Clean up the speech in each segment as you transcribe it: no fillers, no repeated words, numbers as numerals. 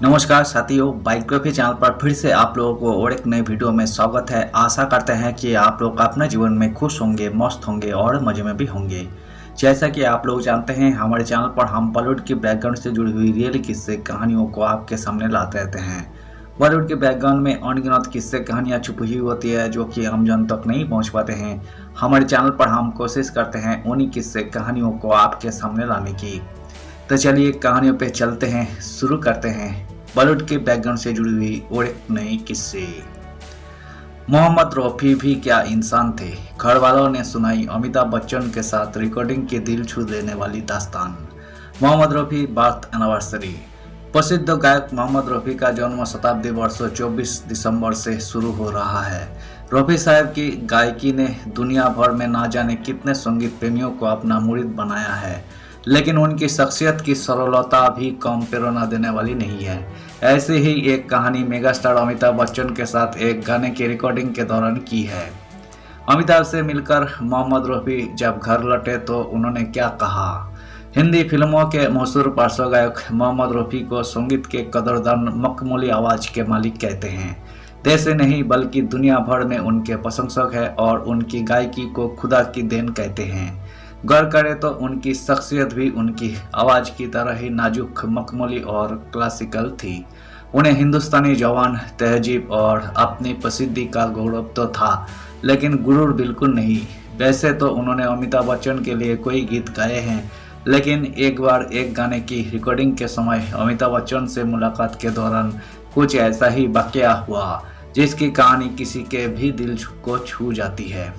नमस्कार साथियों, biography channel पर फिर से आप लोगों को और एक नई वीडियो में स्वागत है। आशा करते हैं कि आप लोग अपने जीवन में खुश होंगे, मस्त होंगे और मजे में भी होंगे। जैसा कि आप लोग जानते हैं, हमारे चैनल पर हम बॉलीवुड के बैकग्राउंड से जुड़ी हुई रियल किस्से कहानियों को आपके सामने लाते रहते हैं। बॉलीवुड के बैकग्राउंड में अनगिनत किस्से कहानियाँ छुपी हुई होती है जो कि हम जन तक नहीं पहुँच पाते हैं। हमारे चैनल पर हम कोशिश करते हैं उन्हीं किस्से कहानियों को आपके सामने लाने की। तो चलिए कहानियों पे चलते हैं, शुरू करते हैं बॉलीवुड के बैकग्राउंड से जुड़ी हुई और एक नई किस्से। मोहम्मद रफ़ी भी क्या इंसान थे। घर वालों ने सुनाई अमिताभ बच्चन के साथ रिकॉर्डिंग के दिल छू लेने वाली दास्तान। Mohammed Rafi birth anniversary. प्रसिद्ध गायक मोहम्मद रफ़ी का जन्म शताब्दी वर्ष 24 दिसंबर से शुरू हो रहा है। रफ़ी साहब की गायकी ने दुनिया भर में ना जाने कितने संगीत प्रेमियों को अपना मुरीद बनाया है, लेकिन उनकी शख्सियत की सरलता भी कम प्रेरणा देने वाली नहीं है। ऐसे ही एक कहानी मेगास्टार अमिताभ बच्चन के साथ एक गाने की रिकॉर्डिंग के दौरान की है। अमिताभ से मिलकर मोहम्मद रफ़ी जब घर लौटे तो उन्होंने क्या कहा। हिंदी फिल्मों के मशहूर पार्श्व गायक मोहम्मद रफ़ी को संगीत के कदरदान, मखमूली आवाज़ के मालिक कहते हैं। देश से नहीं बल्कि दुनिया भर में उनके प्रशंसक हैं और उनकी गायकी को खुदा की देन कहते हैं। गौर करें तो उनकी शख्सियत भी उनकी आवाज़ की तरह ही नाजुक, मखमली और क्लासिकल थी। उन्हें हिंदुस्तानी जवान, तहजीब और अपनी प्रसिद्धि का गौरव तो था, लेकिन गुरूर बिल्कुल नहीं। वैसे तो उन्होंने अमिताभ बच्चन के लिए कई गीत गाए हैं, लेकिन एक बार एक गाने की रिकॉर्डिंग के समय अमिताभ बच्चन से मुलाकात के दौरान कुछ ऐसा ही वाकया हुआ जिसकी कहानी किसी के भी दिल को छू जाती है।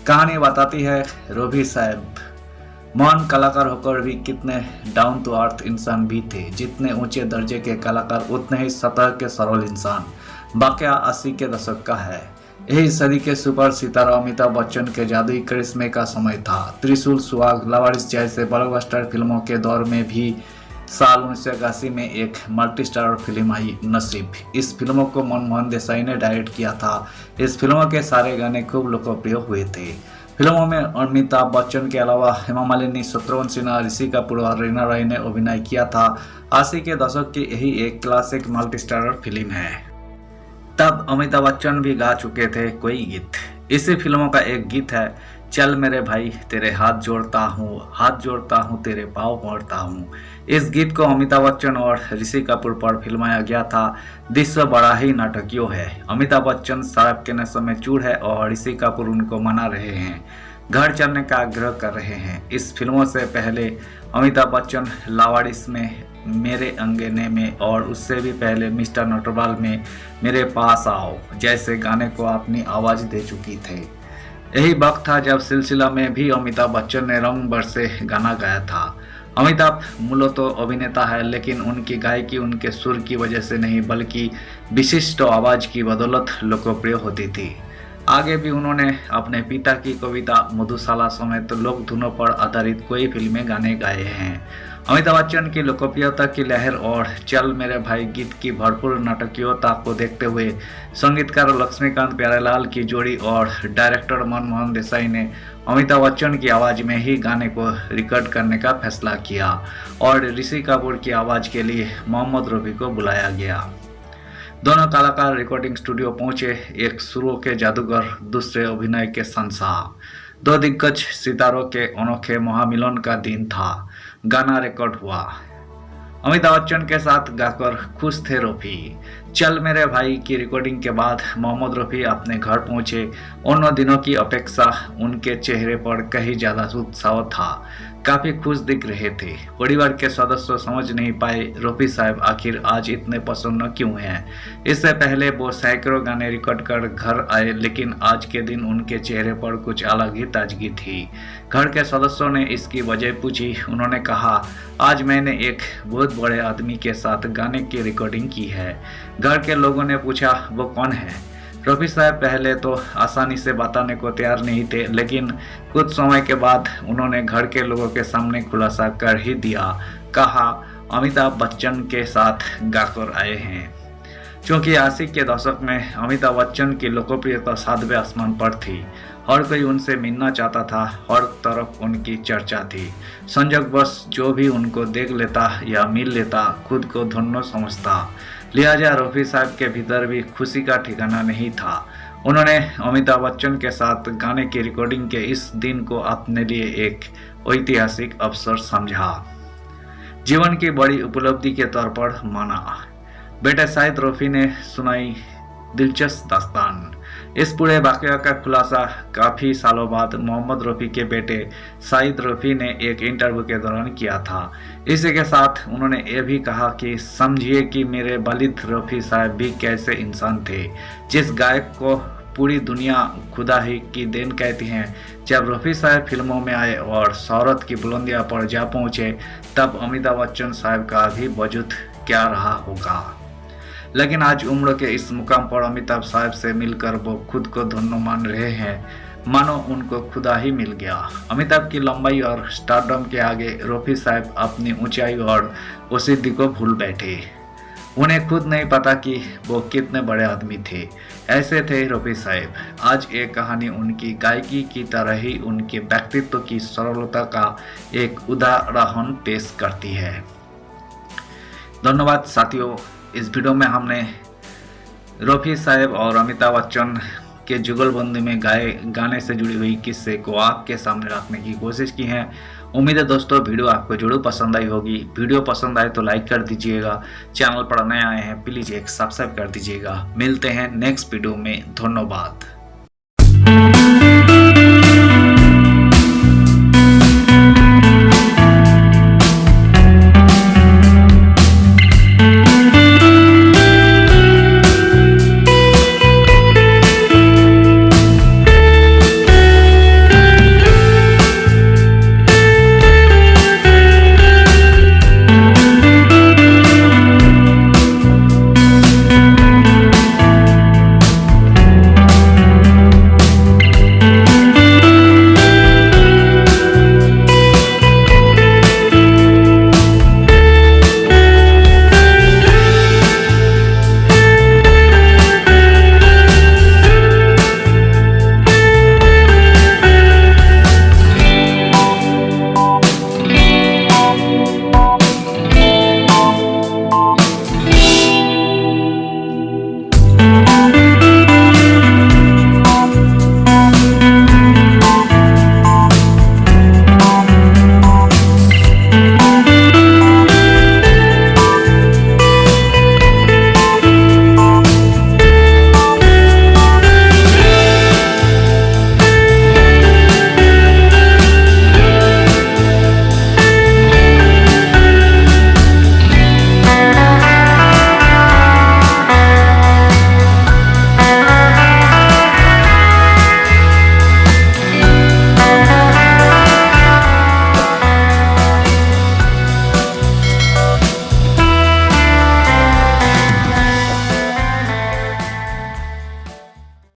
कहानी बताती है रफ़ी साहब महान कलाकार होकर भी कितने डाउन टू अर्थ इंसान भी थे। जितने ऊंचे दर्जे के कलाकार उतने ही सतह के सरल इंसान। वाकया 80 के दशक का है। यही सदी के सुपर सितारा अमिताभ बच्चन के जादुई करिश्मे का समय था। त्रिशूल, सुहाग, लावारिस जैसे ब्लॉकबस्टर फिल्मों के दौर में भी साल 1981 में एक मल्टी स्टारर फिल्म आई, नसीब। इस फिल्म को मनमोहन देसाई ने डायरेक्ट किया था। इस फिल्म के सारे गाने खूब लोकप्रिय हुए थे। फिल्मों में अमिताभ बच्चन के अलावा हेमा मालिनी, शत्रुघ्न सिन्हा, ऋषि कपूर और रीना रॉय ने अभिनय किया था। 80 के दशक की यही एक क्लासिक मल्टी स्टारर फिल्म है। तब अमिताभ बच्चन भी गा चुके थे कोई गीत। इसी फिल्मों का एक गीत है, चल मेरे भाई तेरे हाथ जोड़ता हूँ तेरे पाँव मोड़ता हूँ। इस गीत को अमिताभ बच्चन और ऋषि कपूर पर फिल्माया गया था। दृश्य बड़ा ही नाटकीय है। अमिताभ बच्चन शराब के नशे में चूर है और ऋषि कपूर उनको मना रहे हैं, घर चलने का आग्रह कर रहे हैं। इस फिल्मों से पहले अमिताभ बच्चन लावारिस में, मेरे अंगने में और उससे भी पहले मिस्टर नटवाल में मेरे पास आओ जैसे गाने को अपनी आवाज़ दे चुकी थे। यही वक्त था जब सिलसिला में भी अमिताभ बच्चन ने रंग बरसे गाना गाया था। अमिताभ मूलतः अभिनेता है, लेकिन उनकी गायकी उनके सुर की वजह से नहीं बल्कि विशिष्ट आवाज़ की बदौलत लोकप्रिय होती थी। आगे भी उन्होंने अपने पिता की कविता, मधुशाला समेत लोक धुनों पर आधारित कई फिल्में गाने गाए हैं। अमिताभ बच्चन की लोकप्रियता की लहर और चल मेरे भाई गीत की भरपूर नाटकीयता को देखते हुए संगीतकार लक्ष्मीकांत प्यारेलाल की जोड़ी और डायरेक्टर मनमोहन देसाई ने अमिताभ बच्चन की आवाज़ में ही गाने को रिकॉर्ड करने का फैसला किया और ऋषि कपूर की आवाज़ के लिए मोहम्मद रफ़ी को बुलाया गया। दोनों कलाकार रिकॉर्डिंग स्टूडियो पहुंचे। एक सुरों के जादूगर, दूसरे अभिनय के शहंशाह। दो दिग्गज सितारों के अनोखे महामिलन का दिन था। गाना रिकॉर्ड हुआ। अमिताभ बच्चन के साथ गाकर खुश थे रफ़ी। चल मेरे भाई की रिकॉर्डिंग के बाद मोहम्मद रफ़ी अपने घर पहुंचे। उन दिनों की अपेक्षा उनके चेहरे पर कहीं ज़्यादा उत्साह था। काफ़ी खुश दिख रहे थे। परिवार के सदस्य समझ नहीं पाए रफ़ी साहब आखिर आज इतने प्रसन्न क्यों हैं। इससे पहले वो सैकड़ों गाने रिकॉर्ड कर घर आए, लेकिन आज के दिन उनके चेहरे पर कुछ अलग ही ताजगी थी। घर के सदस्यों ने इसकी वजह पूछी। उन्होंने कहा, आज मैंने एक बहुत बड़े आदमी के साथ गाने की रिकॉर्डिंग की है। घर के लोगों ने पूछा, वो कौन है। रफ़ी साहब पहले तो आसानी से बताने को तैयार नहीं थे, लेकिन कुछ समय के बाद उन्होंने घर के लोगों के सामने खुलासा कर ही दिया। कहा, अमिताभ बच्चन के साथ गाकर आए हैं। क्योंकि 80 के दशक में अमिताभ बच्चन की लोकप्रियता 7वें आसमान पर थी। हर कोई उनसे मिलना चाहता था, हर तरफ उनकी चर्चा थी। संयोगवश जो भी उनको देख लेता या मिल लेता खुद को धन्य समझता। लिहाजा रफ़ी साहब के भीतर भी खुशी का ठिकाना नहीं था। उन्होंने अमिताभ बच्चन के साथ गाने की रिकॉर्डिंग के इस दिन को अपने लिए एक ऐतिहासिक अवसर समझा, जीवन की बड़ी उपलब्धि के तौर पर माना। बेटे शाहिद रफ़ी ने सुनाई दिलचस्प दास्तान। इस पूरे वाकया का खुलासा काफ़ी सालों बाद मोहम्मद रफ़ी के बेटे शाहिद रफ़ी ने एक इंटरव्यू के दौरान किया था। इसी के साथ उन्होंने ये भी कहा कि समझिए कि मेरे वालिद रफ़ी साहब भी कैसे इंसान थे, जिस गायक को पूरी दुनिया खुदा ही की देन कहती हैं। जब रफ़ी साहब फिल्मों में आए और शोहरत की बुलंदियां पर जा पहुंचे, तब अमिताभ बच्चन साहब का भी वजूद क्या रहा होगा। लेकिन आज उम्र के इस मुकाम पर अमिताभ साहब से मिलकर वो खुद को धन्य मान रहे हैं, मानो उनको खुदा ही मिल गया। अमिताभ की लंबाई और स्टारडम के आगे रफ़ी साहब अपनी ऊंचाई और प्रसिद्धि को भूल बैठे। उन्हें खुद नहीं पता कि वो कितने बड़े आदमी थे। ऐसे थे रफ़ी साहब। आज एक कहानी उनकी गायकी की तरह ही उनके व्यक्तित्व की सरलता का एक उदाहरण पेश करती है। धन्यवाद साथियों। इस वीडियो में हमने रफ़ी साहब और अमिताभ बच्चन के जुगलबंदी में गाए गाने से जुड़ी हुई किस्से को आपके सामने रखने की कोशिश की है। उम्मीद है दोस्तों वीडियो आपको जरूर पसंद आई होगी। वीडियो पसंद आए तो लाइक कर दीजिएगा। चैनल पर नए आए हैं प्लीज़ एक सब्सक्राइब कर दीजिएगा। मिलते हैं नेक्स्ट वीडियो में। धन्यवाद।